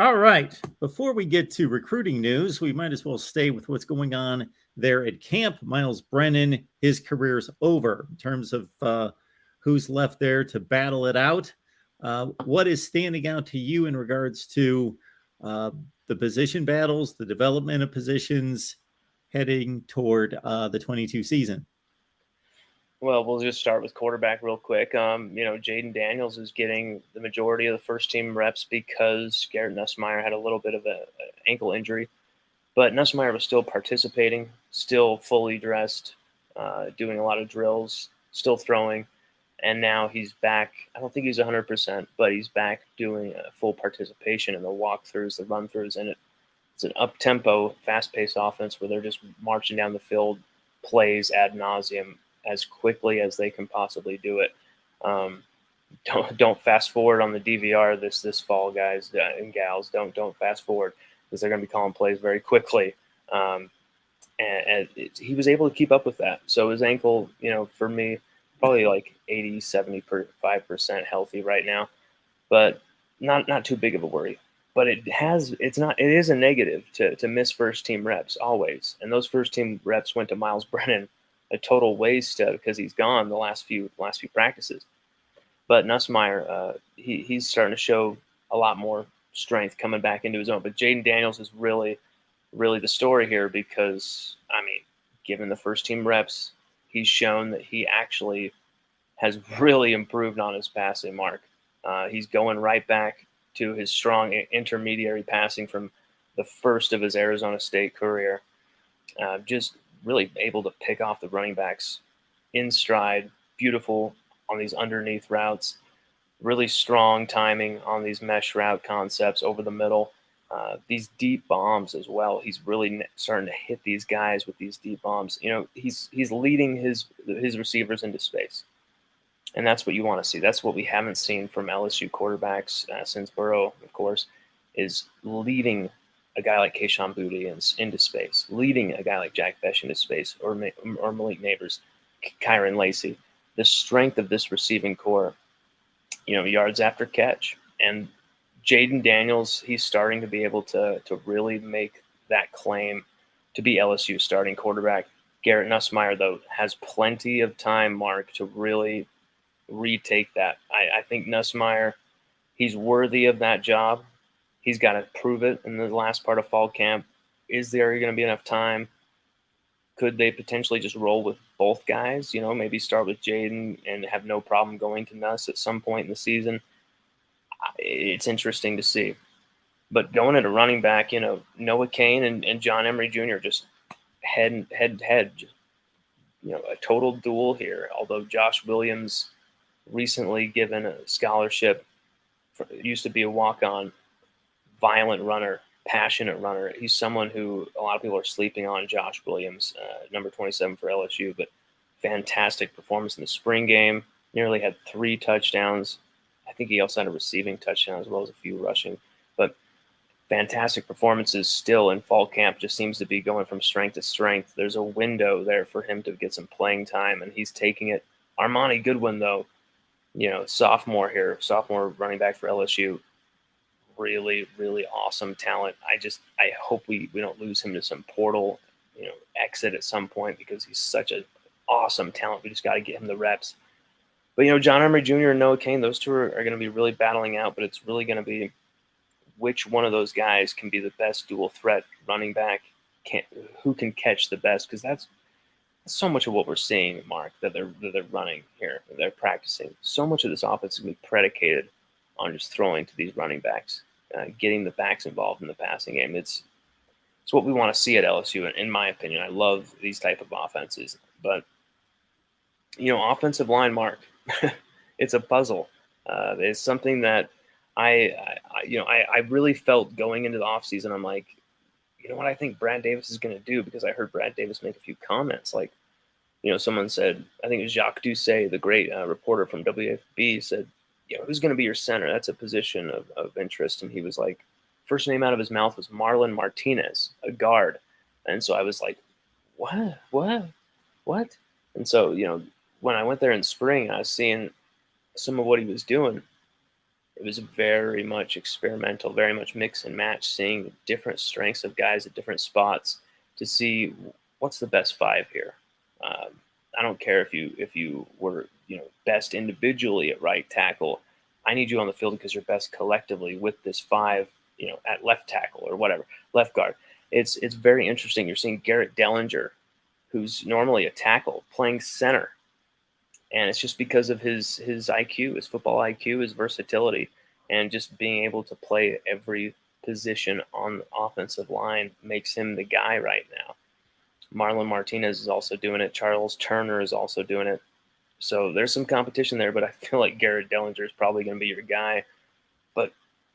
All right. Before we get to recruiting news, we might as well stay with what's going on there at camp. Miles Brennan, his career's over in terms of who's left there to battle it out. What is standing out to you in regards to the position battles, the development of positions heading toward the 22 season? Well, we'll just start with quarterback real quick. Jaden Daniels is getting the majority of the first team reps because Garrett Nussmeier had a little bit of an ankle injury, but Nussmeier was still participating, still fully dressed, doing a lot of drills, still throwing, and now he's back. I don't think he's 100%, but he's back doing a full participation in the walkthroughs, the run-throughs, and it's an up-tempo, fast-paced offense where they're just marching down the field, plays ad nauseum as quickly as they can possibly do it. Don't fast forward on the DVR this fall, guys and gals. Don't fast forward because they're going to be calling plays very quickly. He was able to keep up with that. So his ankle, for me, probably like 80, 75% healthy right now, but not too big of a worry. But it is a negative to miss first team reps always. And those first team reps went to Miles Brennan, a total waste because he's gone the last few practices. But Nussmeier, he's starting to show a lot more strength coming back into his own. But Jaden Daniels is really, really the story here because, given the first team reps, he's shown that he actually has really improved on his passing, Mark. He's going right back to his strong intermediary passing from the first of his Arizona State career. Just really able to pick off the running backs in stride, beautiful on these underneath routes, really strong timing on these mesh route concepts over the middle, these deep bombs as well. He's really starting to hit these guys with these deep bombs. He's leading his receivers into space, and that's what you want to see. That's what we haven't seen from LSU quarterbacks since Burrow, of course, is leading a guy like Kayshon Boutte into space, leading a guy like Jack Besh into space, or Malik Neighbors, Kyron Lacey. The strength of this receiving core, yards after catch. And Jaden Daniels, he's starting to be able to really make that claim to be LSU's starting quarterback. Garrett Nussmeier, though, has plenty of time, Mark, to really retake that. I think Nussmeier, he's worthy of that job. He's got to prove it in the last part of fall camp. Is there going to be enough time? Could they potentially just roll with both guys? Maybe start with Jaden and have no problem going to Nuss at some point in the season. It's interesting to see. But going into running back, Noah Cain and John Emery Jr. just head. A total duel here. Although Josh Williams recently given a scholarship, used to be a walk-on, violent runner, passionate runner. He's someone who a lot of people are sleeping on, Josh Williams, number 27 for LSU, but fantastic performance in the spring game. Nearly had 3 touchdowns. I think he also had a receiving touchdown as well as a few rushing. But fantastic performances still in fall camp. Just seems to be going from strength to strength. There's a window there for him to get some playing time, and he's taking it. Armani Goodwin, though, sophomore running back for LSU, really, really awesome talent. I hope we don't lose him to some portal, exit at some point because he's such an awesome talent. We just got to get him the reps. But, John Emery Jr. and Noah Cain, those two are going to be really battling out, but it's really going to be which one of those guys can be the best dual threat running back, who can catch the best, because that's so much of what we're seeing, Mark, that they're running here, that they're practicing. So much of this offense is going to be predicated on just throwing to these running backs, getting the backs involved in the passing game. It's what we want to see at LSU, in my opinion. I love these type of offenses. But, offensive line, Mark, it's a puzzle. It's something that I really felt going into the offseason. I'm like, you know what I think Brad Davis is going to do, because I heard Brad Davis make a few comments. Like, someone said, I think it was Jacques Doucet, the great reporter from WFB, said, who's going to be your center? That's a position of interest. And he was like, first name out of his mouth was Marlon Martinez, a guard. And so I was like, what? And so, when I went there in spring, I was seeing some of what he was doing. It was very much experimental, very much mix and match, seeing different strengths of guys at different spots to see what's the best five here. I don't care if you were best individually at right tackle. I need you on the field because you're best collectively with this five, at left tackle or whatever, left guard. It's very interesting. You're seeing Garrett Dellinger, who's normally a tackle, playing center, and it's just because of his IQ, his football IQ, his versatility, and just being able to play every position on the offensive line makes him the guy right now. Marlon Martinez is also doing it. Charles Turner is also doing it. So there's some competition there, but I feel like Garrett Dellinger is probably going to be your guy. But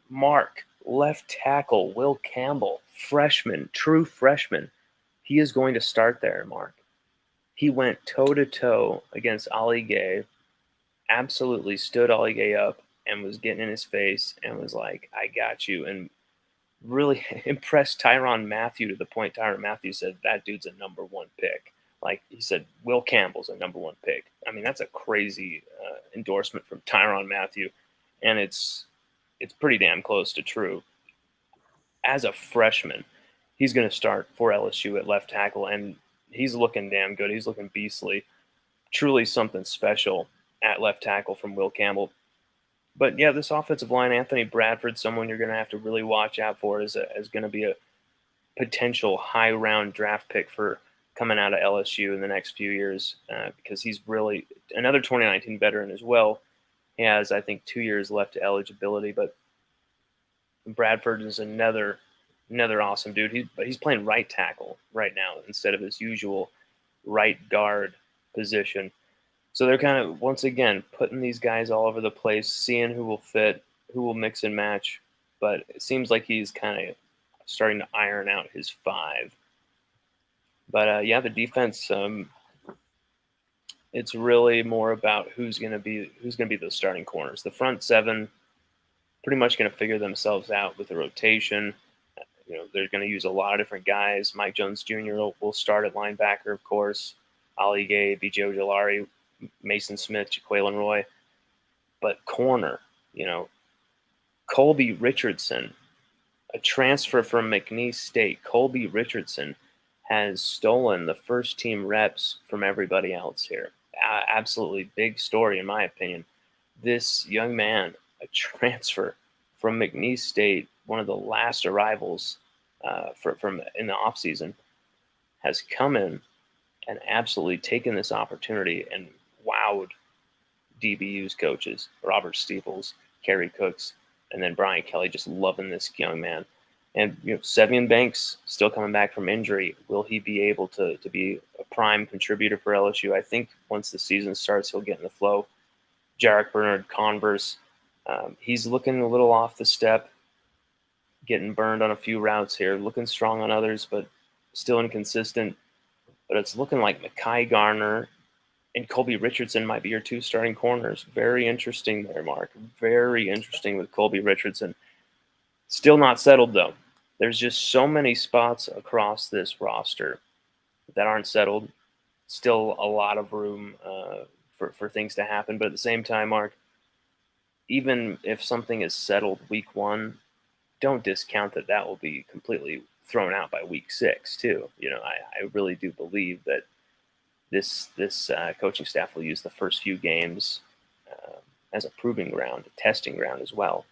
Mark, left tackle, Will Campbell, freshman, true freshman, he is going to start there, Mark. He went toe-to-toe against Ali Gay, absolutely stood Ali Gay up and was getting in his face and was like, I got you, and really impressed Tyrann Mathieu to the point Tyrann Mathieu said, that dude's a number one pick. Like he said, Will Campbell's a number one pick. I mean, that's a crazy endorsement from Tyrann Mathieu, and it's pretty damn close to true. As a freshman, he's going to start for LSU at left tackle, and he's looking damn good. He's looking beastly. Truly something special at left tackle from Will Campbell. But yeah, this offensive line, Anthony Bradford, someone you're going to have to really watch out for, is going to be a potential high round draft pick for coming out of LSU in the next few years, because he's really another 2019 veteran as well. He has, I think, 2 years left to eligibility, but Bradford is another awesome dude. But he's playing right tackle right now instead of his usual right guard position. So they're kind of, once again, putting these guys all over the place, seeing who will fit, who will mix and match. But it seems like he's kind of starting to iron out his five. But yeah, the defense, it's really more about who's going to be the starting corners. The front seven pretty much going to figure themselves out with the rotation. They're going to use a lot of different guys. Mike Jones Jr. will start at linebacker, of course. Ali Gay, B.J. Ojolari, Mason Smith, Jaquelin Roy. But corner, Colby Richardson, a transfer from McNeese State. Colby Richardson has stolen the first team reps from everybody else here. Absolutely big story, in my opinion. This young man, a transfer from McNeese State, one of the last arrivals from in the offseason, has come in and absolutely taken this opportunity and wowed DBU's coaches, Robert Steeples, Kerry Cooks, and then Brian Kelly, just loving this young man. And Sevian Banks still coming back from injury. Will he be able to be a prime contributor for LSU? I think once the season starts, he'll get in the flow. Jarek Bernard Converse, he's looking a little off the step, getting burned on a few routes here, looking strong on others, but still inconsistent. But it's looking like Mekhi Garner and Colby Richardson might be your two starting corners. Very interesting there, Mark. Very interesting with Colby Richardson. Still not settled, though. There's just so many spots across this roster that aren't settled. Still a lot of room for things to happen. But at the same time, Mark, even if something is settled week one, don't discount that will be completely thrown out by week 6, too. I really do believe that this coaching staff will use the first few games as a proving ground, a testing ground as well.